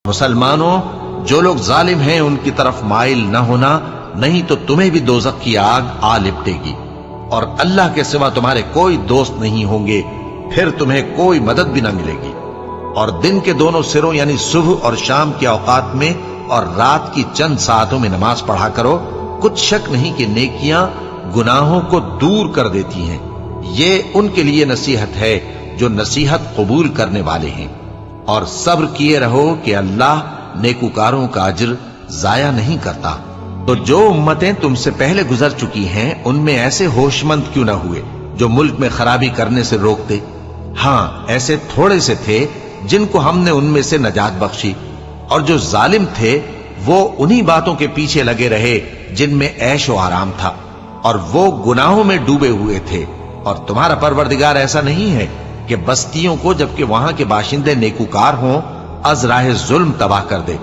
مسلمانوں، جو لوگ ظالم ہیں ان کی طرف مائل نہ ہونا، نہیں تو تمہیں بھی دوزخ کی آگ آ لپٹے گی، اور اللہ کے سوا تمہارے کوئی دوست نہیں ہوں گے، پھر تمہیں کوئی مدد بھی نہ ملے گی۔ اور دن کے دونوں سروں یعنی صبح اور شام کے اوقات میں اور رات کی چند ساعتوں میں نماز پڑھا کرو، کچھ شک نہیں کہ نیکیاں گناہوں کو دور کر دیتی ہیں۔ یہ ان کے لیے نصیحت ہے جو نصیحت قبول کرنے والے ہیں، اور صبر کیے رہو کہ اللہ نیکوکاروں کا اجر ضائع نہیں کرتا۔ تو جو امتیں تم سے پہلے گزر چکی ہیں ان میں ایسے ہوش مند کیوں نہ ہوئے جو ملک میں خرابی کرنے سے روکتے؟ ہاں، ایسے تھوڑے سے تھے جن کو ہم نے ان میں سے نجات بخشی، اور جو ظالم تھے وہ انہی باتوں کے پیچھے لگے رہے جن میں عیش و آرام تھا، اور وہ گناہوں میں ڈوبے ہوئے تھے۔ اور تمہارا پروردگار ایسا نہیں ہے کہ بستیوں کو جبکہ وہاں کے باشندے نیکوکار ہوں از راہ ظلم تباہ کر دے۔